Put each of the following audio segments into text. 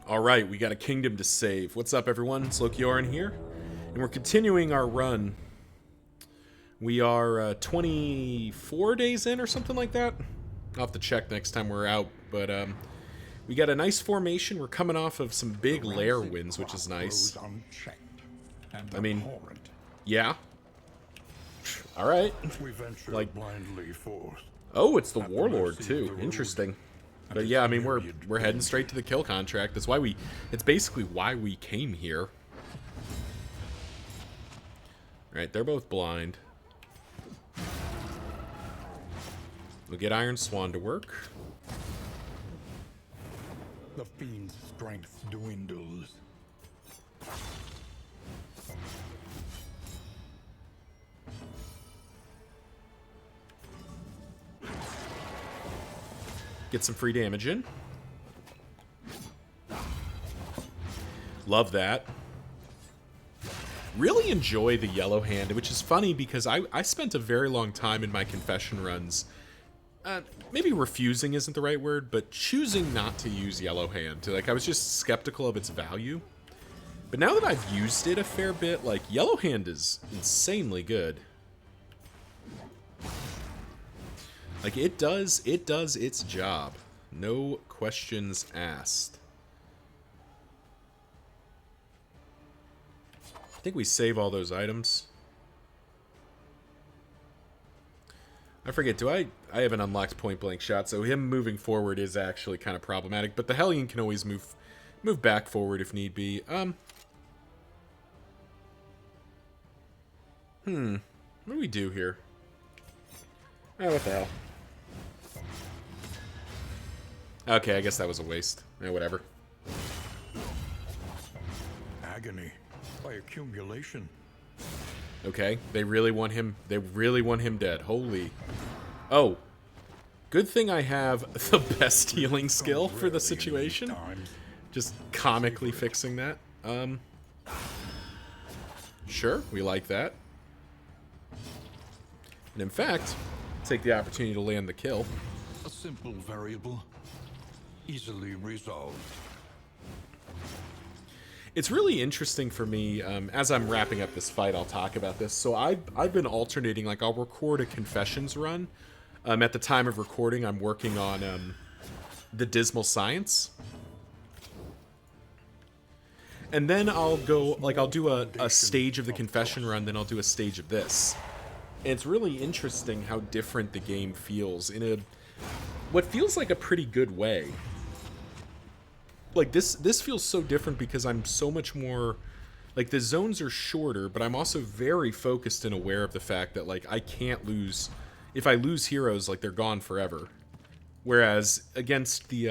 Alright, we got a kingdom to save. What's up, everyone? It's Lokioran here, and we're continuing our run. We are 24 days in or something like that. I'll have to check next time we're out, but we got a nice formation. We're coming off of some big lair wins, which is nice. I mean, yeah. Alright. Like, oh, it's the Warlord, too. Interesting. But yeah, I mean, we're heading straight to the kill contract. That's why it's basically why we came here. Alright, they're both blind. We'll get Iron Swan to work. The fiend's strength dwindles. Get some free damage in. Love that. Really enjoy the yellow hand, which is funny because I spent a very long time in my confession runs, maybe refusing isn't the right word, but choosing not to use yellow hand. Like, I was just skeptical of its value. But now that I've used it a fair bit, like, yellow hand is insanely good. Like, it does its job. No questions asked. I think we save all those items. I forget, I haven't unlocked point blank shot, so him moving forward is actually kind of problematic, but the Hellion can always move back forward if need be. What do we do here? Oh, what the hell? Okay, I guess that was a waste. Yeah, whatever. Agony by accumulation. Okay, they really want him dead. Holy. Oh. Good thing I have the best healing skill for the situation. Just comically fixing that. Sure, we like that. And in fact, take the opportunity to land the kill. A simple variable. Easily resolved. It's really interesting for me, as I'm wrapping up this fight, I'll talk about this. So I've been alternating, like, I'll record a confessions run. At the time of recording, I'm working on the Dismal Science. And then I'll go, like, I'll do a stage of the confession run, then I'll do a stage of this. And it's really interesting how different the game feels in what feels like a pretty good way. Like, this feels so different because I'm so much more... Like, the zones are shorter, but I'm also very focused and aware of the fact that, like, I can't lose... If I lose heroes, like, they're gone forever. Whereas, against the,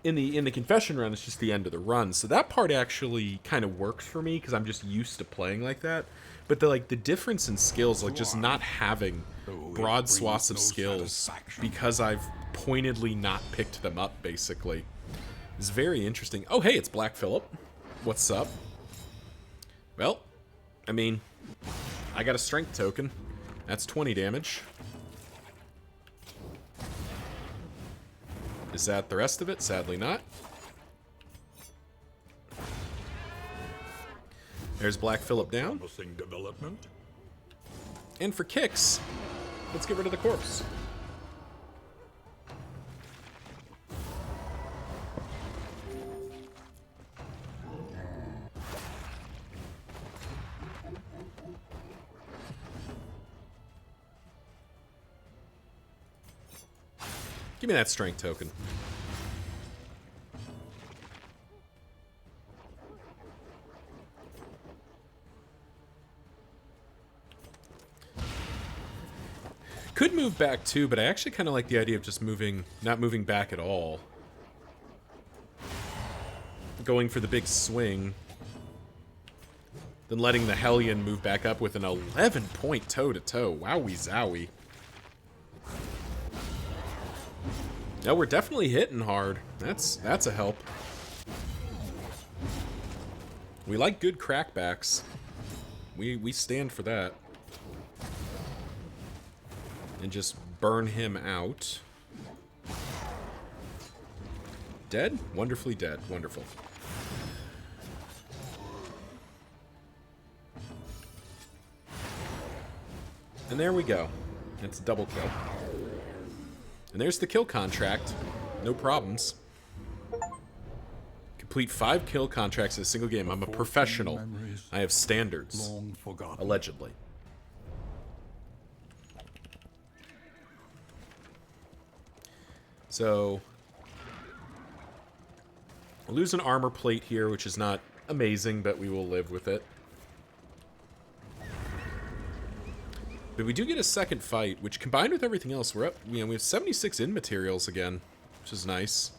In the confession run, it's just the end of the run. So that part actually kind of works for me, because I'm just used to playing like that. But, the difference in skills, like, just not having broad swaths of skills because I've pointedly not picked them up, basically, is very interesting. Oh, hey, it's Black Phillip. What's up? Well, I mean, I got a strength token. That's 20 damage. Is that the rest of it? Sadly not. There's Black Phillip down. Promising development. And for kicks, let's get rid of the corpse. Give me that strength token. Could move back too, but I actually kind of like the idea of just not moving back at all. Going for the big swing. Then letting the Hellion move back up with an 11-point toe-to-toe. Wowie zowie. No, we're definitely hitting hard. That's a help. We like good crackbacks. We stand for that. And just burn him out. Dead? Wonderfully dead. Wonderful. And there we go. It's a double kill. And there's the kill contract. No problems. Complete 5 kill contracts in a single game. I'm a professional. I have standards. Long forgotten. Allegedly. So, we'll lose an armor plate here, which is not amazing, but we will live with it. But we do get a second fight, which combined with everything else, we're up. We have 76 in materials again, which is nice.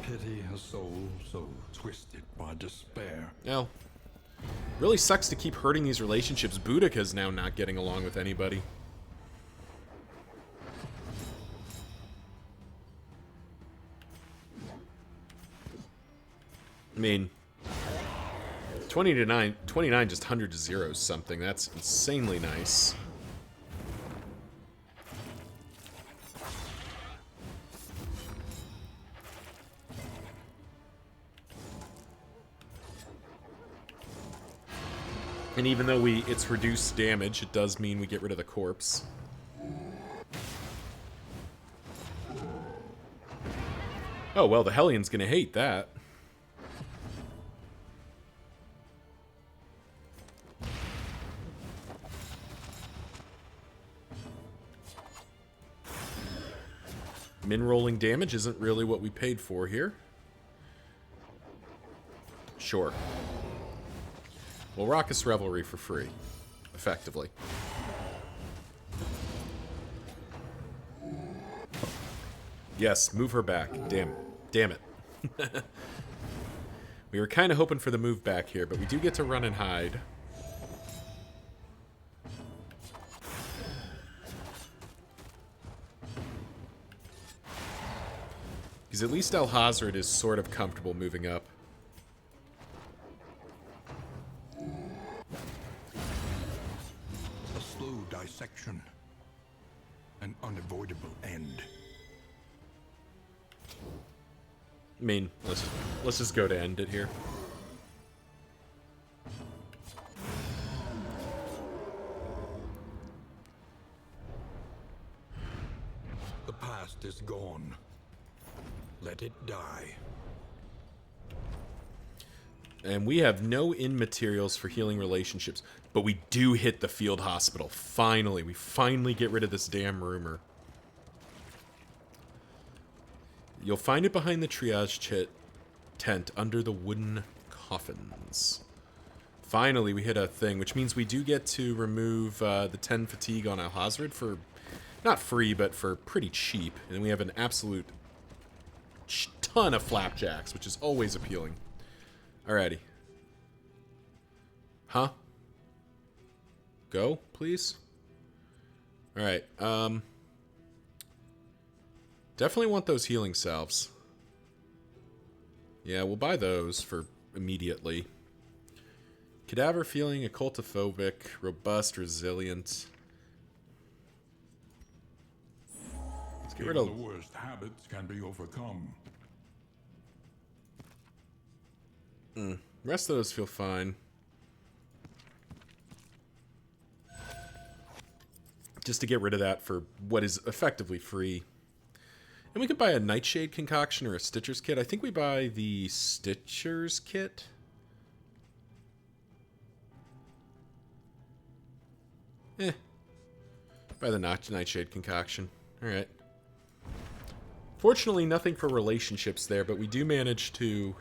Pity a soul so twisted by despair. Well, really sucks to keep hurting these relationships. Boudica's now not getting along with anybody. I mean, 29 just 100 to 0 something. That's insanely nice. And even though it's reduced damage, it does mean we get rid of the corpse. Oh, well, the Hellions gonna hate that. Min-rolling damage isn't really what we paid for here. Sure. Well, Raucous Revelry for free, effectively. Yes, move her back. Damn it. We were kind of hoping for the move back here, but we do get to run and hide. Because at least Alhazred is sort of comfortable moving up. A slow dissection. An unavoidable end. I mean, let's just go to end it here. The past is gone. Let it die. And we have no in materials for healing relationships, but we do hit the field hospital. Finally, we finally get rid of this damn rumor. You'll find it behind the triage tent under the wooden coffins. Finally, we hit a thing, which means we do get to remove the 10 fatigue on Alhazred for, not free, but for pretty cheap. And we have an absolute ton of flapjacks, which is always appealing. Alrighty. Huh? Go, please? Alright, definitely want those healing salves. Yeah, we'll buy those for immediately. Cadaver feeling, occultophobic, robust, resilient. Let's get rid of... Even the worst habits can be overcome. The rest of those feel fine. Just to get rid of that for what is effectively free. And we could buy a Nightshade concoction or a Stitcher's kit. I think we buy the Stitcher's kit. Buy the Nightshade concoction. Alright. Fortunately, nothing for relationships there, but we do manage to...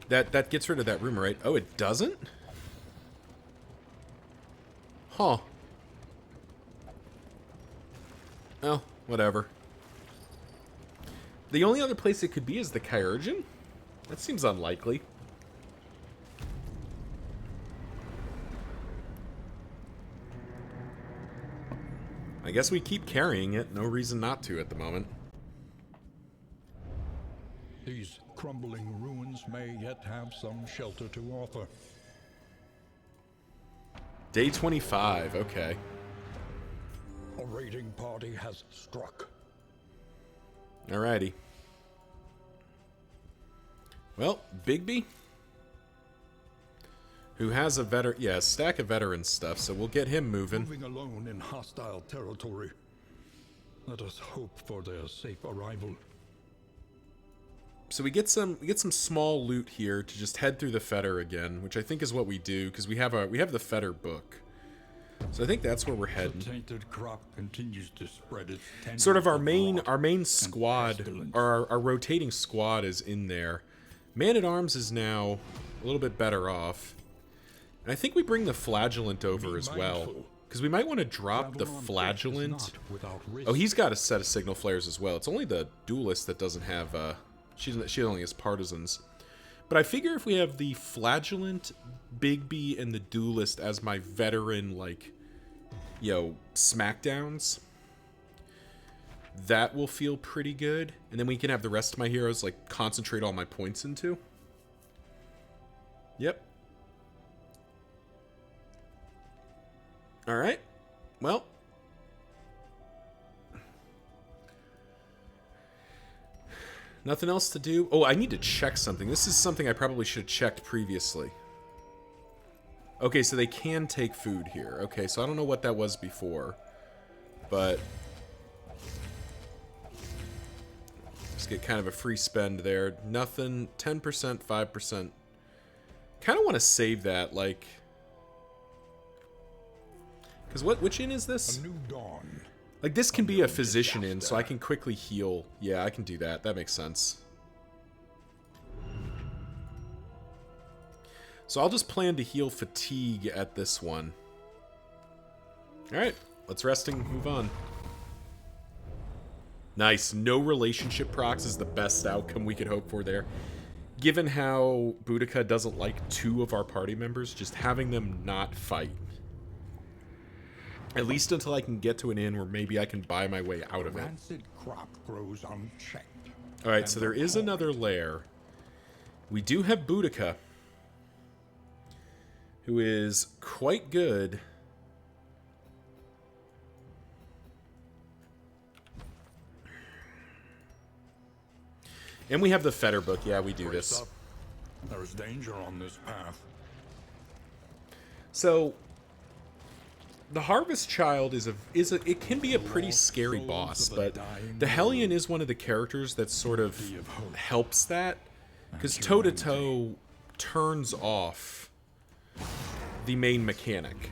That gets rid of that rumor, right? Oh, it doesn't? Huh. Well, whatever. The only other place it could be is the Chirurgeon? That seems unlikely. I guess we keep carrying it. No reason not to at the moment. These crumbling ruins may yet have some shelter to offer. Day 25, okay. A raiding party has struck. Alrighty. Well, Bigby, who has a stack of veteran stuff, so we'll get him moving. Moving alone in hostile territory. Let us hope for their safe arrival. So we get some small loot here to just head through the fetter again, which I think is what we do because we have the fetter book. So I think that's where we're heading. The tainted crop continues to spread its sort of our main squad, or our rotating squad is in there. Man-at-Arms is now a little bit better off. And I think we bring the Flagellant over as well. Because we might want to drop the Flagellant. Oh, he's got a set of signal flares as well. It's only the Duelist that doesn't have, she only has Partisans. But I figure if we have the Flagellant, Bigby, and the Duelist as my veteran, like, smackdowns, that will feel pretty good. And then we can have the rest of my heroes, like, concentrate all my points into. Yep. Alright. Well. Nothing else to do. Oh, I need to check something. This is something I probably should have checked previously. Okay, so they can take food here. Okay, so I don't know what that was before. But just get kind of a free spend there. Nothing. 10%, 5%. Kind of want to save that, like... Because which inn is this? A new dawn. Like, this can be a physician inn, so I can quickly heal. Yeah, I can do that. That makes sense. So I'll just plan to heal fatigue at this one. Alright, let's rest and move on. Nice. No relationship procs is the best outcome we could hope for there. Given how Boudica doesn't like 2 of our party members, just having them not fight. At least until I can get to an inn where maybe I can buy my way out of it. Rancid crop grows unchecked. Alright, so there is another lair. We do have Boudica, who is quite good. And we have the Fetter book. Yeah, we do this. There is danger on this path. So the Harvest Child it can be a pretty scary boss, but the Hellion is one of the characters that sort of helps that, because toe-to-toe turns off the main mechanic.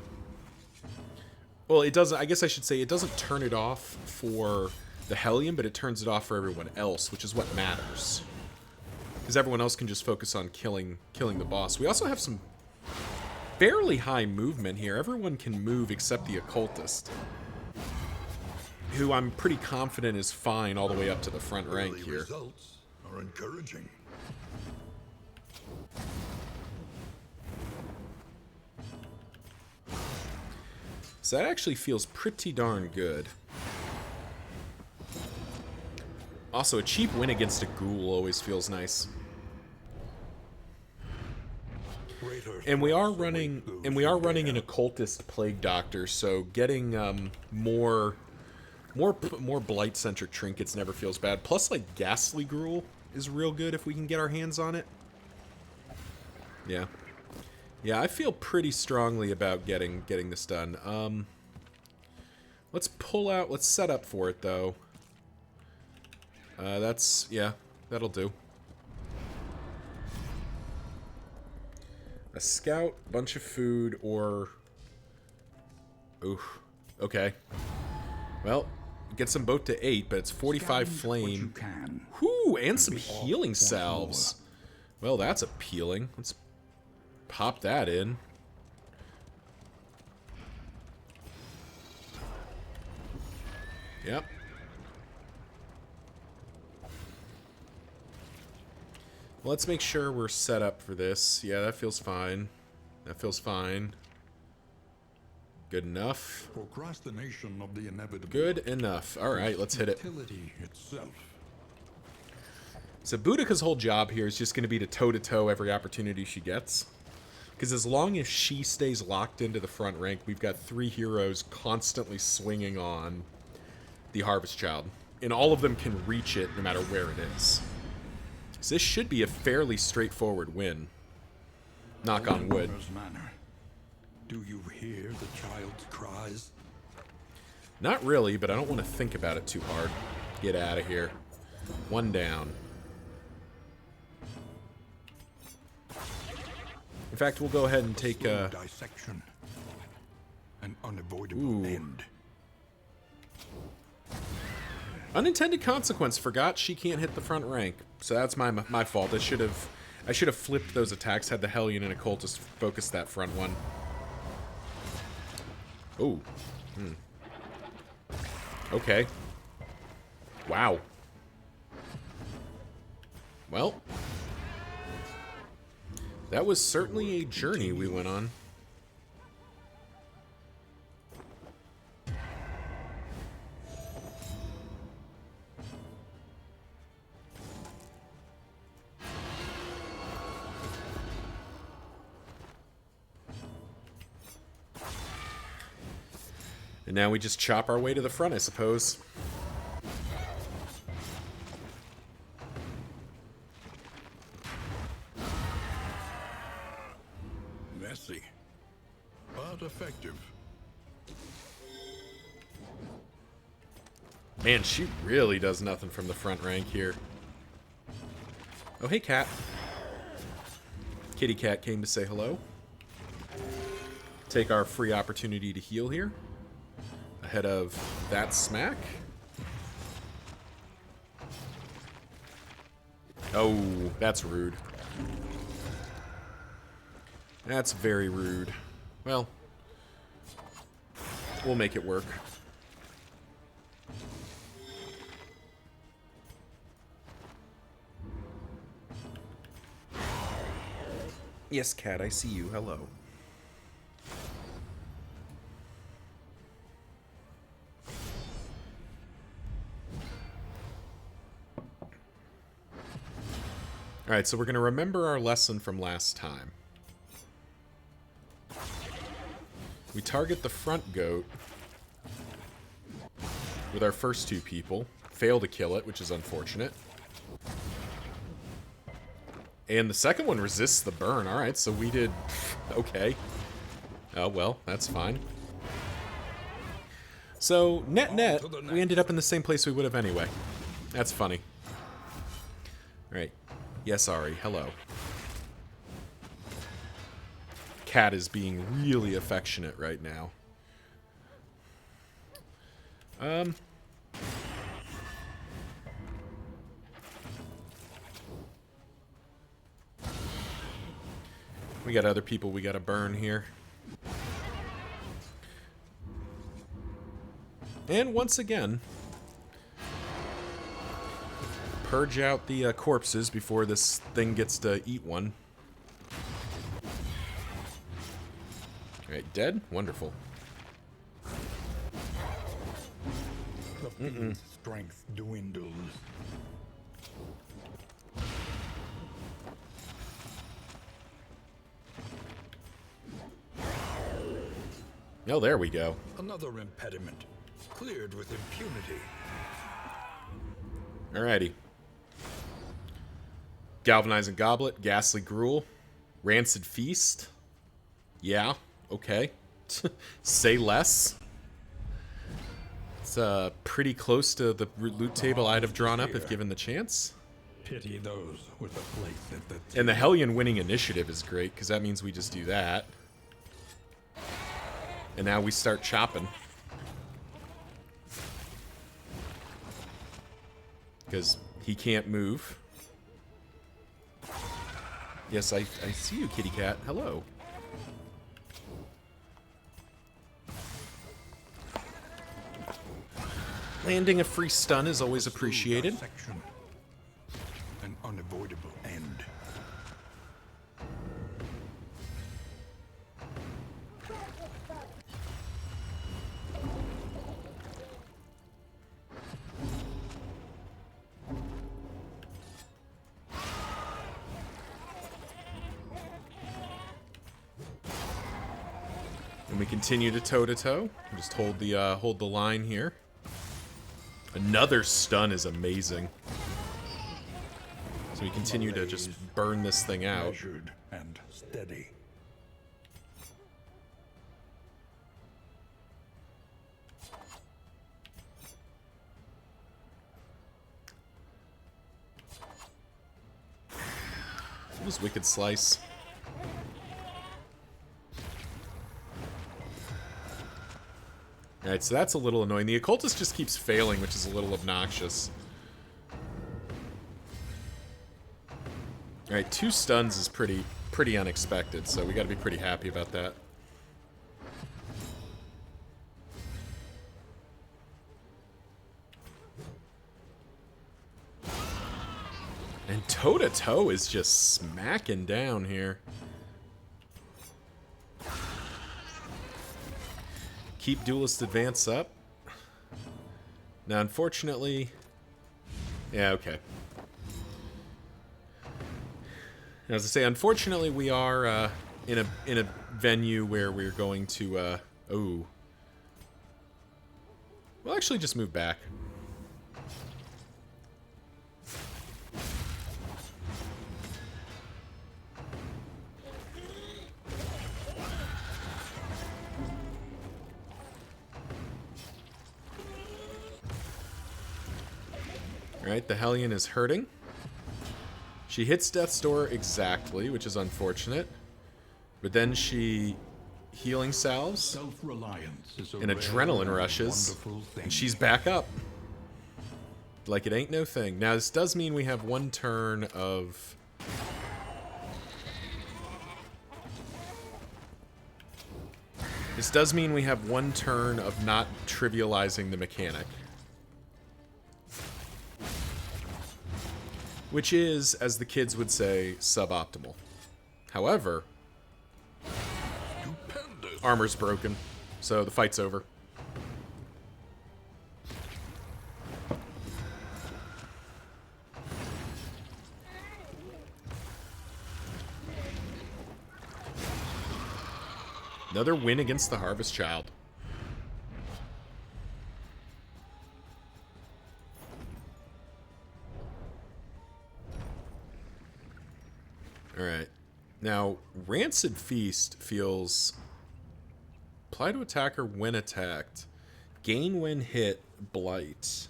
Well, it doesn't. I guess I should say it doesn't turn it off for the Hellion, but it turns it off for everyone else, which is what matters. Because everyone else can just focus on killing the boss. We also have some fairly high movement here. Everyone can move except the Occultist, who I'm pretty confident is fine all the way up to the front rank here. Results are encouraging. So that actually feels pretty darn good. Also, a cheap win against a ghoul always feels nice. And we are running an Occultist Plague Doctor, so getting more blight-centric trinkets never feels bad. Plus, like, Ghastly Gruel is real good if we can get our hands on it. Yeah. Yeah, I feel pretty strongly about getting this done. Let's pull out... Let's set up for it, though. Yeah, that'll do. A scout, bunch of food, or... Oof. Okay. Well, get some boat to 8, but it's 45 flame. Whoo, and some healing salves. Well, that's appealing. Let's pop that in. Yep. Let's make sure we're set up for this. Yeah, that feels fine. That feels fine. Good enough. Procrastination of the inevitable. Good enough. All right, let's hit it. Itself. So Boudica's whole job here is just going to be to toe-to-toe every opportunity she gets. Because as long as she stays locked into the front rank, we've got 3 heroes constantly swinging on the Harvest Child. And all of them can reach it no matter where it is. So this should be a fairly straightforward win. Knock on wood. Manor. Do you hear the child's cries? Not really, but I don't want to think about it too hard. Get out of here. 1 down. In fact, we'll go ahead and take a dissection. An unavoidable end. Unintended consequence. Forgot she can't hit the front rank. So that's my fault. I should have flipped those attacks, had the Hellion and Occultist focus that front one. Oh. Okay. Wow. Well. That was certainly a journey we went on. And now we just chop our way to the front, I suppose. Messy, but effective. Man, she really does nothing from the front rank here. Oh, hey, cat. Kitty cat came to say hello. Take our free opportunity to heal here. Ahead of that smack. Oh, that's rude. That's very rude. Well, we'll make it work. Yes, cat, I see you. Hello. Alright, so we're going to remember our lesson from last time. We target the front goat with our first 2 people. Fail to kill it, which is unfortunate. And the second one resists the burn. Alright, so we did... okay. Oh, well, that's fine. So, net-net, we ended up in the same place we would have anyway. That's funny. Alright. Yes, Ari. Hello. Cat is being really affectionate right now. We got other people we gotta burn here. And once again, purge out the corpses before this thing gets to eat one. Alright, dead? Wonderful. The fiend's strength dwindles. Oh, there we go. Another impediment, cleared with impunity. Alrighty. Galvanizing Goblet, Ghastly Gruel, Rancid Feast. Yeah, okay. Say less. It's pretty close to the loot table I'd have drawn up if given the chance. Pity those with a place at the table. And the Hellion winning initiative is great, because that means we just do that. And now we start chopping. Because he can't move. Yes, I see you, kitty cat. Hello. Landing a free stun is always appreciated. An unavoidable end. we continue to toe-to-toe. Just hold the line here. Another stun is amazing. So we continue to just burn this thing out. Measured and steady. What was Wicked Slice? Alright, so that's a little annoying. The Occultist just keeps failing, which is a little obnoxious. Alright, 2 stuns is pretty unexpected, so we gotta be pretty happy about that. And toe-to-toe is just smacking down here. Keep Duelist Advance up. Now, unfortunately... Yeah, okay. As I say, unfortunately, we are in a venue where we're going to... oh. We'll actually just move back. Alright, the Hellion is hurting. She hits Death's Door exactly, which is unfortunate. But then she healing salves and adrenaline rushes, and she's back up. Like it ain't no thing. Now, this does mean we have 1 turn of... This does mean we have 1 turn of not trivializing the mechanic. Which is, as the kids would say, suboptimal. However, armor's broken, so the fight's over. Another win against the Harvest Child. Alright. Now, Rancid Feast feels... Apply to attacker when attacked. Gain when hit. Blight.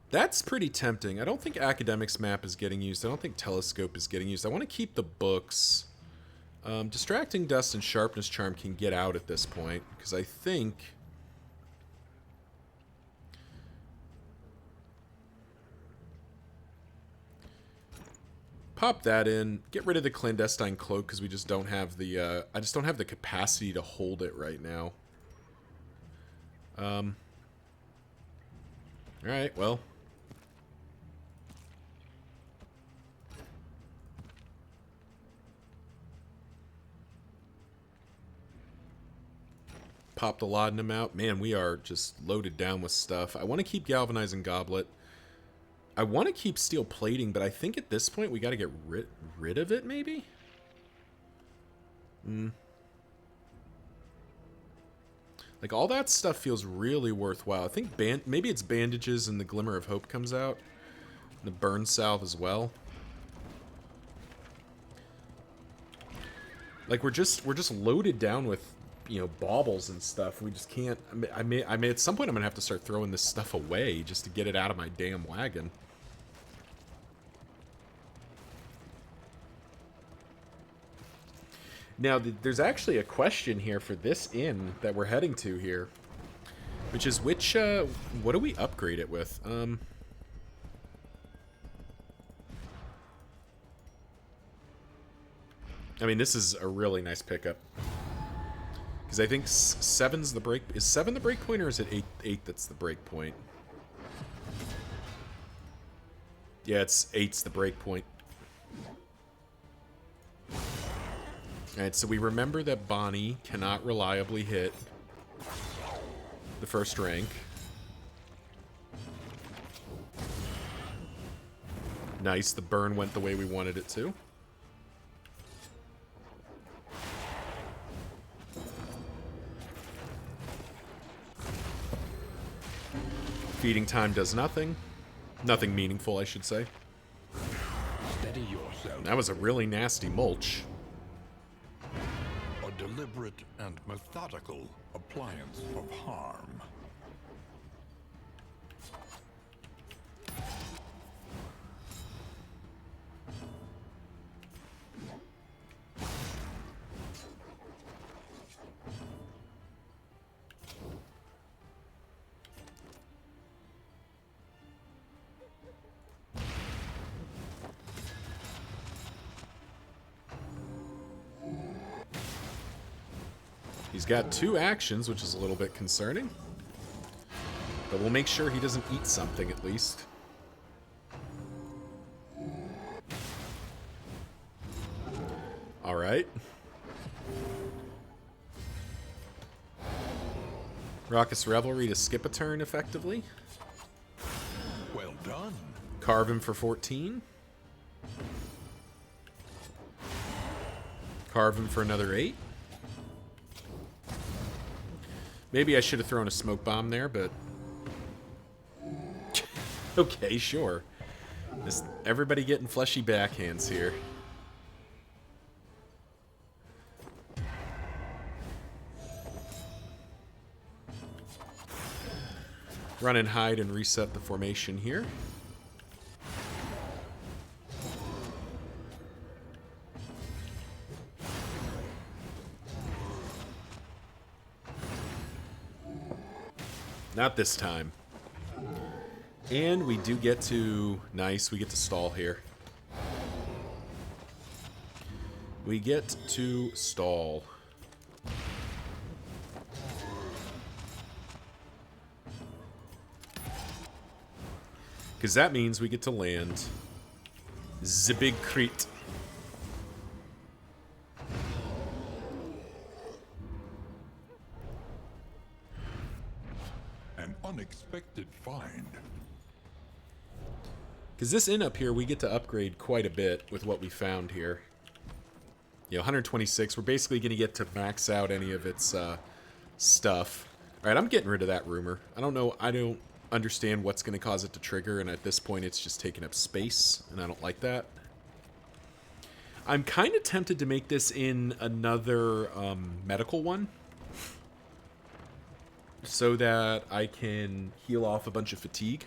That's pretty tempting. I don't think Academics Map is getting used. I don't think Telescope is getting used. I want to keep the books. Distracting Dust and Sharpness Charm can get out at this point, because I think... Pop that in. Get rid of the Clandestine Cloak, because we just don't have the, I just don't have the capacity to hold it right now. Alright, well. Pop the Laudanum out. Man, we are just loaded down with stuff. I want to keep Galvanizing Goblet. I want to keep Steel Plating, but I think at this point we got to get rid of it, maybe? Like, all that stuff feels really worthwhile. I think maybe it's Bandages and the Glimmer of Hope comes out. And the Burn Salve as well. Like, we're just loaded down with, you know, baubles and stuff. We just can't... I may at some point I'm going to have to start throwing this stuff away just to get it out of my damn wagon. Now, there's actually a question here for this inn that we're heading to here. Which is which, what do we upgrade it with? I mean, this is a really nice pickup. Because I think 7's the break... Is 7 the break point, or is it 8 that's the break point? Yeah, it's 8's the break point. Alright, so we remember that Bonnie cannot reliably hit the first rank. Nice, the burn went the way we wanted it to. Feeding time does nothing. Nothing meaningful, I should say. Steady yourself. That was a really nasty mulch. A deliberate and methodical appliance of harm. He's got 2 actions, which is a little bit concerning. But we'll make sure he doesn't eat something, at least. Alright. Raucous Revelry to skip a turn, effectively. Well done. Carve him for 14. Carve him for another 8. Maybe I should have thrown a smoke bomb there, but... okay, sure. Just everybody getting fleshy backhands here. Run and hide and reset the formation here. Not this time. And we do get to... nice, we get to stall here. We get to stall. Because that means we get to land the big Crete. An unexpected find. Because this inn up here, we get to upgrade quite a bit with what we found here. You know, 126, we're basically going to get to max out any of its stuff. Alright, I'm getting rid of that rumor. I don't understand what's going to cause it to trigger, and at this point it's just taking up space, and I don't like that. I'm kind of tempted to make this in another medical one, so that I can heal off a bunch of fatigue.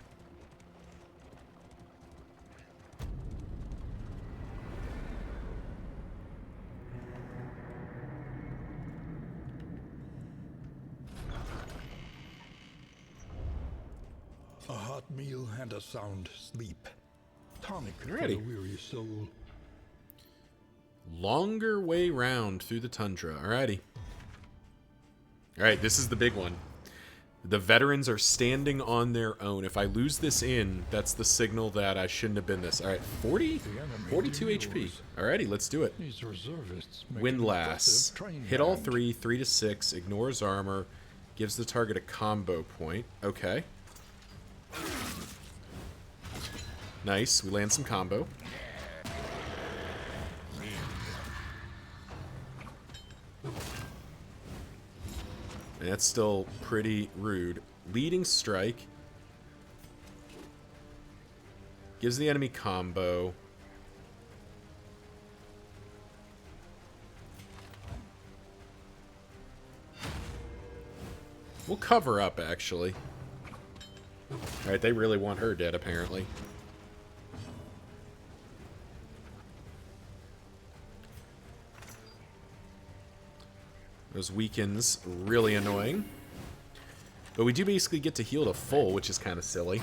A hot meal and a sound sleep. Tonic for Alrighty. the weary soul. Longer way round through the tundra. Alrighty. Alright, this is the big one. The veterans are standing on their own. If I lose this in, that's the signal that I shouldn't have been this. Alright, 42 HP. Alrighty, let's do it. These reservists make an Windlass. impressive train Hit all band. 3, 3 to 6, ignores armor, gives the target a combo point. Okay. Nice, we land some combo. And that's still pretty rude. Leading strike. Gives the enemy combo. We'll cover up, actually. Alright, they really want her dead, apparently. Those weakens, really annoying. But we do basically get to heal to full, which is kind of silly.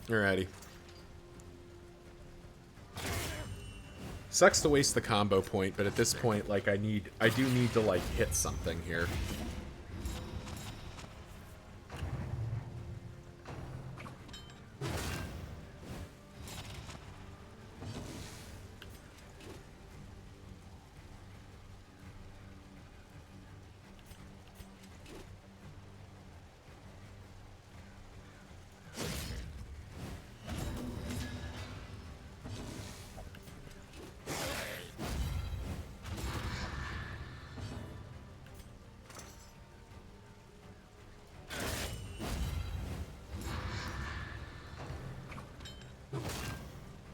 Alrighty. Sucks to waste the combo point, but at this point, like, I do need to, like, hit something here.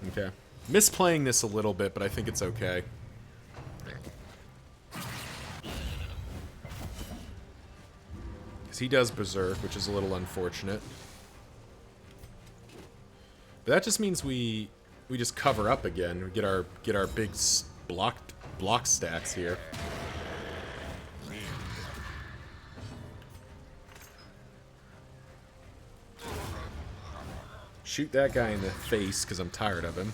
Okay. Misplaying this a little bit, but I think it's okay. Because he does berserk, which is a little unfortunate. But that just means we just cover up again. We get our big block stacks here. Shoot that guy in the face because I'm tired of him.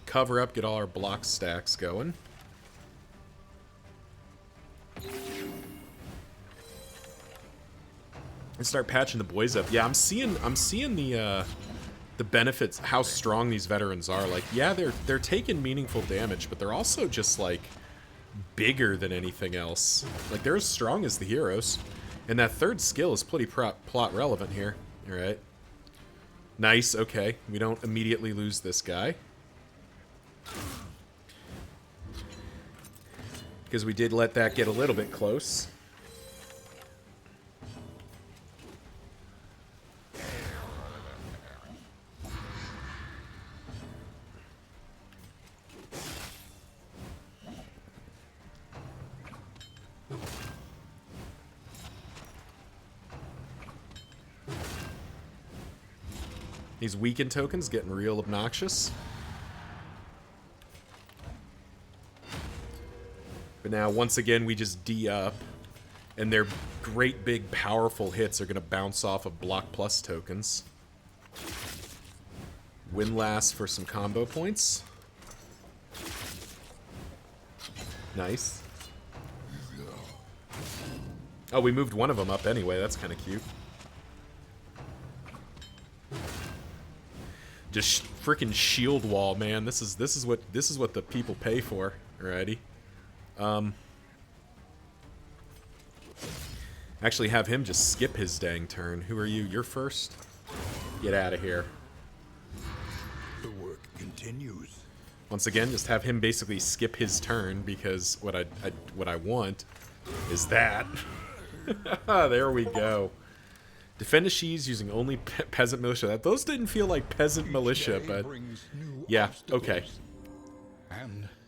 Cover up, get all our block stacks going. And start patching the boys up. Yeah, I'm seeing the benefits, how strong these veterans are. Like, yeah, they're taking meaningful damage, but they're also just like bigger than anything else. Like, they're as strong as the heroes. And that third skill is pretty plot relevant here. Alright. Nice, okay. We don't immediately lose this guy. Because we did let that get a little bit close. These weakened tokens getting real obnoxious. But now, once again, we just D up. And their great big powerful hits are going to bounce off of block plus tokens. Windlass for some combo points. Nice. Oh, we moved one of them up anyway. That's kind of cute. Just freaking shield wall, man. This is what the people pay for. Alrighty. Actually have him just skip his dang turn. Who are you? You're first? Get out of here. The work continues. Once again, just have him basically skip his turn because what I want is that. There we go. Defend a Shees using only peasant militia. Those didn't feel like peasant militia, but yeah, okay.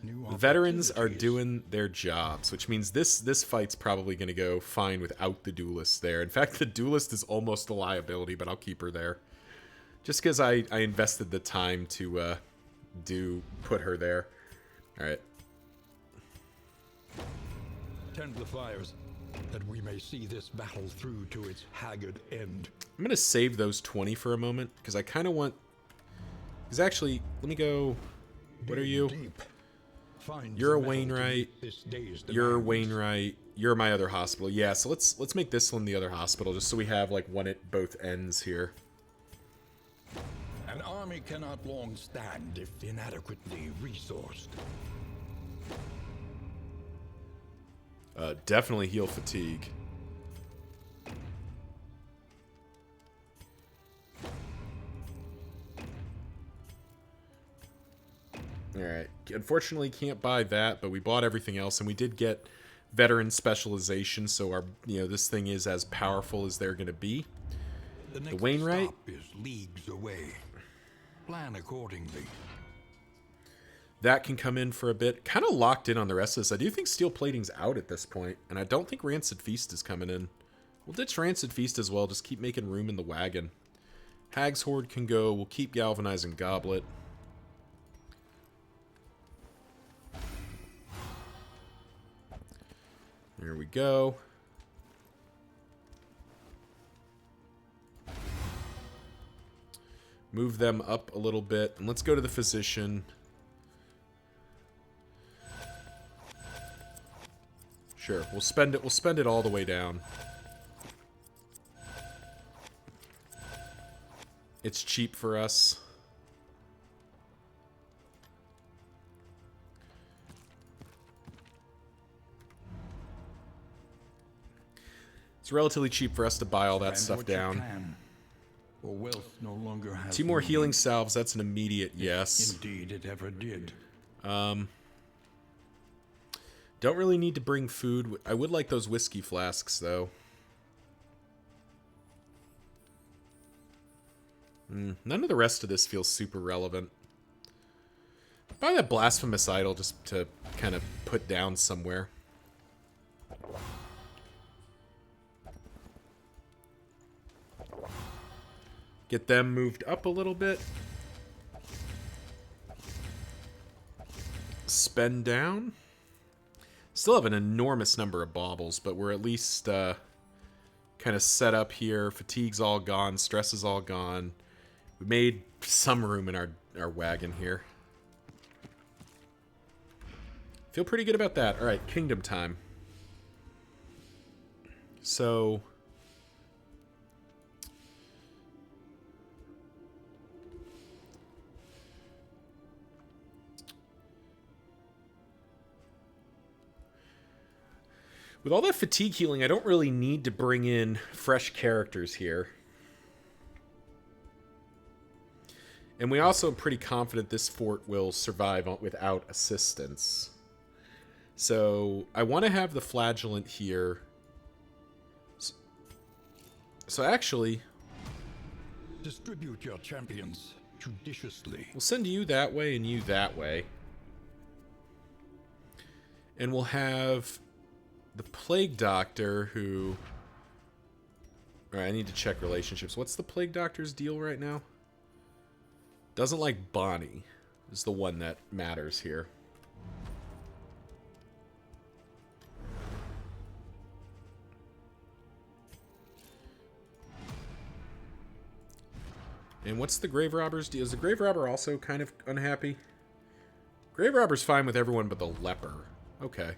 The veterans are doing their jobs, which means this fight's probably going to go fine without the duelist there. In fact, the duelist is almost a liability, but I'll keep her there. Just because I invested the time to put her there. Alright. Tend the fires, that we may see this battle through to its haggard end. I'm going to save those 20 for a moment, because I kind of want... Because actually, let me go... What are you? You're a Wainwright. You're a Wainwright. You're my other hospital. Yeah, so let's make this one the other hospital, just so we have like one at both ends here. An army cannot long stand if inadequately resourced. Definitely heal fatigue. Alright. Unfortunately, can't buy that, but we bought everything else, and we did get veteran specialization, so our this thing is as powerful as they're going to be. The Wainwright stop is leagues away. Plan accordingly. That can come in for a bit. Kind of locked in on the rest of this. I do think Steel Plating's out at this point, and I don't think Rancid Feast is coming in. We'll ditch Rancid Feast as well. Just keep making room in the wagon. Hag's Horde can go. We'll keep Galvanizing Goblet. There we go. Move them up a little bit. And let's go to the Physician. Sure, we'll spend it all the way down. It's cheap for us. It's relatively cheap for us to buy all that stuff down. For wealth no longer has 2 more healing salves, that's an immediate yes. Indeed it ever did. Don't really need to bring food. I would like those whiskey flasks, though. None of the rest of this feels super relevant. Probably that blasphemous idol just to kind of put down somewhere. Get them moved up a little bit. Spend down. Still have an enormous number of baubles, but we're at least kind of set up here. Fatigue's all gone. Stress is all gone. We made some room in our wagon here. Feel pretty good about that. All right, kingdom time. So... with all that fatigue healing, I don't really need to bring in fresh characters here. And we also are pretty confident this fort will survive without assistance. So I want to have the flagellant here. So actually... distribute your champions judiciously. we'll send you that way and you that way. And we'll have... the Plague Doctor, who... Alright, I need to check relationships. What's the Plague Doctor's deal right now? Doesn't like Bonnie. Is the one that matters here. And what's the Grave Robber's deal? Is the Grave Robber also kind of unhappy? Grave Robber's fine with everyone but the Leper. Okay.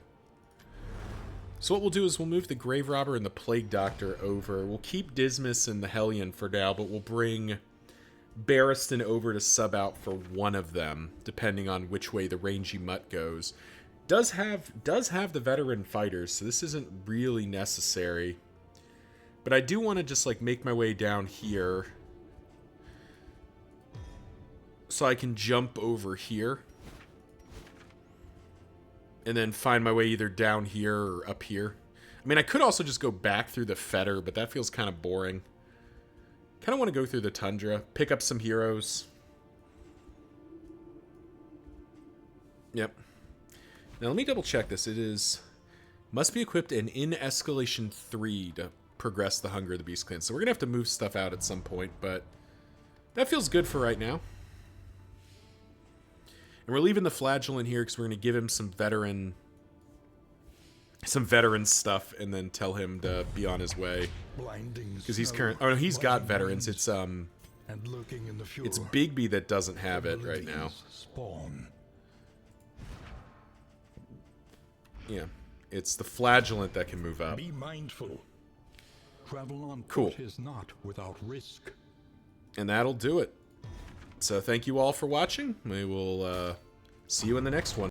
So what we'll do is we'll move the Grave Robber and the Plague Doctor over. We'll keep Dismas and the Hellion for now, but we'll bring Barristan over to sub out for one of them, depending on which way the rangy mutt goes. Does have the veteran fighters, so this isn't really necessary. But I do want to just like make my way down here so I can jump over here. And then find my way either down here or up here. I mean, I could also just go back through the Fetter, but that feels kind of boring. Kind of want to go through the Tundra, pick up some heroes. Yep. Now, let me double check this. It is... must be equipped in Escalation 3 to progress the Hunger of the Beast Clan. So we're going to have to move stuff out at some point, but that feels good for right now. And we're leaving the Flagellant here because we're going to give him some veteran stuff and then tell him to be on his way. Because he's current. Oh no, he's got veterans. It's it's Bigby that doesn't have it right now. Yeah, it's the Flagellant that can move up. Be mindful. Travel on Cool. foot is not without risk. And that'll do it. So thank you all for watching. We will see you in the next one.